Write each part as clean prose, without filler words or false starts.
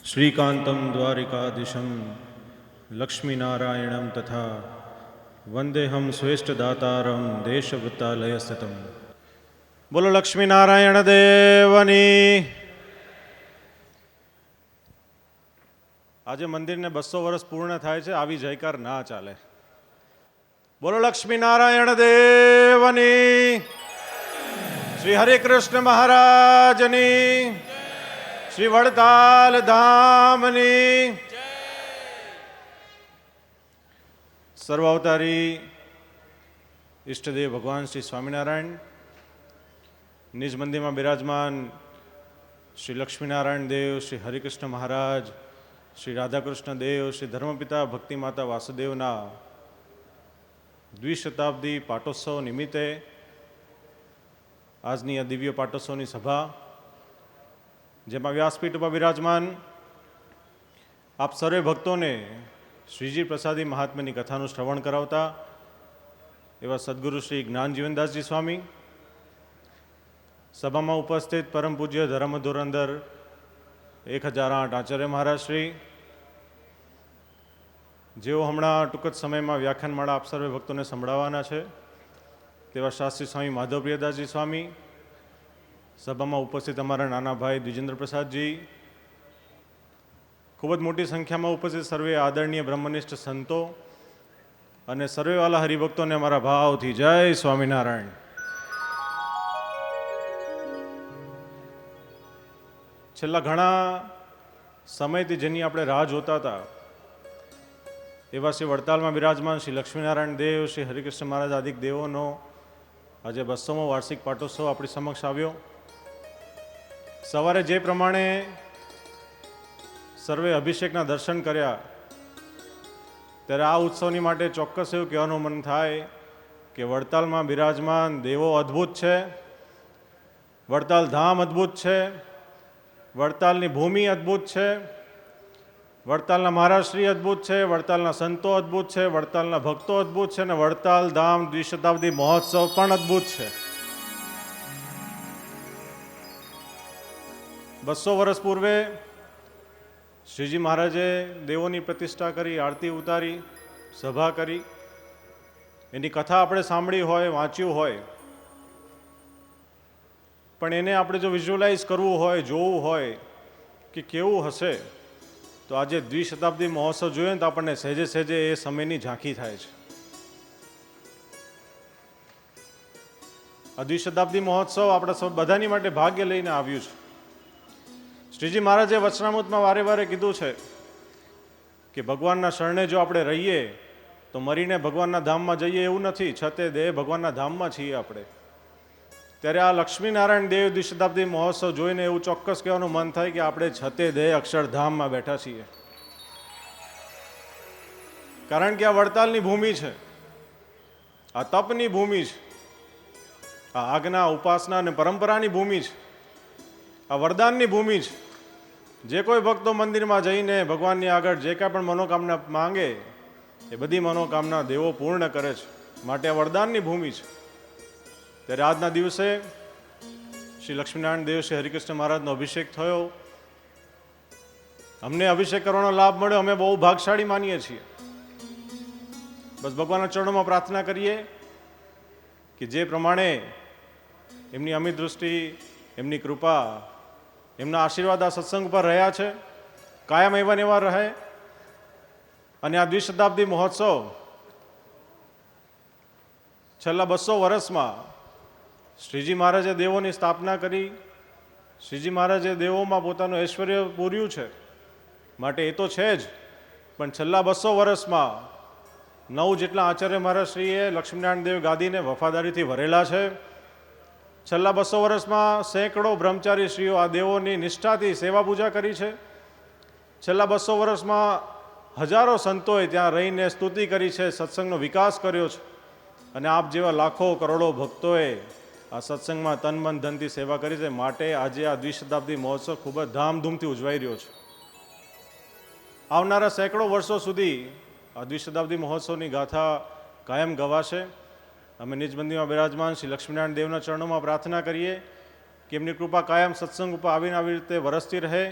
श्रीकान्तं द्वारिकाधीशं लक्ष्मीनारायणं तथा वंदेहम श्रेष्ठदातारं देशवृत्तालयस्थितं। बोलो लक्ष्मीनारायण देवनी। आज मंदिर ने 200 वर्ष पूर्ण थाय छे, आवी जयकार ना चाले। बोलो लक्ष्मीनारायण देवनी। श्री हरे कृष्ण महाराजनी, श्री वड़ताल धामनी। सर्वावतारी इष्टदेव भगवान श्री स्वामीनारायण, निज मंदिर में विराजमान श्री लक्ष्मीनारायण देव, श्री हरिकृष्ण महाराज, श्री राधाकृष्ण देव, श्री धर्मपिता भक्ति माता वासुदेवना द्विशताब्दी पाटोत्सव निमित्ते आजनी आ दिव्य पाटोत्सवनी सभा, जेमा व्यासपीठ पर विराजमान आप सर्वे भक्तों ने श्रीजी प्रसादी महात्म्यनी कथाનું શ્રવણ કરાવતા એવા સદગુરુ શ્રી જ્ઞાનજીવનદાસજી સ્વામી, સભામાં ઉપસ્થિત પરમ પૂજ્ય ધર્મ ધુરંધર 1008 આચાર્ય મહારાજ શ્રી, જેઓ હમણાં ટૂંક જ સમયમાં વ્યાખ્યાનમાળા આપ સર્વે ભક્તોને સંભળાવવાના છે, તેવા શાસ્ત્રી સ્વામી માધવપ્રિયદાસજી સ્વામી, સભામાં ઉપસ્થિત અમારા નાના ભાઈ દ્વિજેન્દ્ર પ્રસાદજી, ખૂબ જ મોટી સંખ્યામાં ઉપસ્થિત સર્વે આદરણીય બ્રહ્મનિષ્ઠ સંતો અને સર્વે વાલા હરિભક્તોને અમારા ભાવથી જય સ્વામિનારાયણ। છેલ્લા ઘણા સમયથી જેની આપણે રાહ જોતા હતા એવા શ્રી વડતાલમાં વિરાજમાન શ્રી લક્ષ્મીનારાયણ દેવ, શ્રી હરિકૃષ્ણ મહારાજ આદિક દેવોનો આજે 200મો વાર્ષિક પાટોત્સવ આપણી સમક્ષ આવ્યો। સવારે જે પ્રમાણે સર્વે અભિષેકના દર્શન કર્યા, ત્યારે આ ઉત્સવની માટે ચોક્કસ એવું કહેવાનું મન થાય કે વડતાલમાં બિરાજમાન દેવો અદ્ભુત છે, વડતાલ ધામ અદ્ભુત છે, વડતાલની ભૂમિ અદ્ભુત છે, વડતાલના મહારાજશ્રી અદ્ભુત છે, વડતાલના સંતો અદ્ભુત છે, વડતાલના ભક્તો અદ્ભુત છે અને વડતાલ ધામ દ્વિશતાબ્દી મહોત્સવ પણ અદ્ભુત છે। 200 વર્ષ પૂર્વે શ્રીજી મહારાજે દેવોની પ્રતિષ્ઠા કરી, આરતી ઉતારી, સભા કરી, એની કથા આપણે સાંભળી હોય, વાંચ્યું હોય, પણ એને આપણે જો વિઝ્યુઅલાઇઝ કરવું હોય, જોવું હોય કે કેવું હશે, તો આજે દ્વિશતાબ્દી મહોત્સવ જોઈએ તો આપણને સહેજે સહેજે એ સમયની ઝાંખી થાય છે। આ દ્વિશતાબ્દી મહોત્સવ આપણા સૌ બધાની માટે ભાગ્ય લઈને આવ્યું છે। શ્રીજી મહારાજે વચનામૃતમાં વારે વારે કીધું છે કે ભગવાનના શરણે જો આપણે રહીએ તો મરીને ભગવાનના ધામમાં જઈએ એવું નથી, છતે દેહ ભગવાનના ધામમાં છીએ આપણે। ત્યારે આ લક્ષ્મીનારાયણ દેવ દ્વિશતાબ્દી મહોત્સવ જોઈને એવું ચોક્કસ કહેવાનું મન થાય કે આપણે છતે દેહ અક્ષરધામમાં બેઠા છીએ, કારણ કે આ વડતાલની ભૂમિ છે, આ તપની ભૂમિ છે, આ આજ્ઞા, ઉપાસના અને પરંપરાની ભૂમિ છે, આ વરદાનની ભૂમિ છે। જે કોઈ ભક્તો મંદિરમાં જઈને ભગવાનની આગળ જે કાંઈ પણ મનોકામના માંગે એ બધી મનોકામના દેવો પૂર્ણ કરે છે, માટે આ વરદાનની ભૂમિ છે। ત્યારે આજના દિવસે શ્રી લક્ષ્મીનારાયણ દેવ, શ્રી હરિકૃષ્ણ મહારાજનો અભિષેક થયો, અમને અભિષેક કરવાનો લાભ મળ્યો, અમે બહુ ભાગશાળી માનીએ છીએ। બસ ભગવાનના ચરણોમાં પ્રાર્થના કરીએ કે જે પ્રમાણે એમની અમિત દૃષ્ટિ, એમની કૃપા, એમના આશીર્વાદ આ સત્સંગ પર રહ્યા છે, કાયમ એવા ને એવા રહે અને આ દ્વિશતાબ્દી મહોત્સવ છેલ્લા 200 વર્ષમાં શ્રીજી મહારાજે દેવોની સ્થાપના કરી, શ્રીજી મહારાજે દેવોમાં પોતાનું ઐશ્વર્ય પૂર્યું છે, માટે એ તો છે જ, પણ છેલ્લા 200 વર્ષમાં 9 જેટલા આચાર્ય મહારાજશ્રીએ લક્ષ્મીનારાયણ દેવ ગાદીને વફાદારીથી ભરેલા છે। છેલ્લા 200 વર્ષમાં સેંકડો બ્રહ્મચારી શ્રીઓ આ દેવોની નિષ્ઠાથી સેવા પૂજા કરી છે। છેલ્લા 200 વર્ષમાં હજારો સંતોએ ત્યાં રહીને સ્તુતિ કરી છે, સત્સંગનો વિકાસ કર્યો છે અને આપ જેવા લાખો કરોડો ભક્તોએ આ સત્સંગમાં તન મન ધનથી સેવા કરી છે, માટે આજે આ દ્વિશતાબ્દી મહોત્સવ ખૂબ જ ધામધૂમથી ઉજવાઈ રહ્યો છે। આવનારા સેંકડો વર્ષો સુધી આ દ્વિશતાબ્દી મહોત્સવની ગાથા કાયમ ગવાશે। અમે નિજ મંદિરમાં બિરાજમાન શ્રી લક્ષ્મીનારાયણ દેવના ચરણોમાં પ્રાર્થના કરીએ કે એમની કૃપા કાયમ સત્સંગ ઉપર આવીને આવી રીતે વરસતી રહે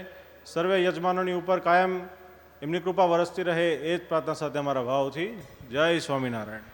સર્વે યજમાનોની ઉપર કાયમ એમની કૃપા વરસતી રહે એ જ પ્રાર્થના સાથે અમારા ભાવથી જય સ્વામિનારાયણ.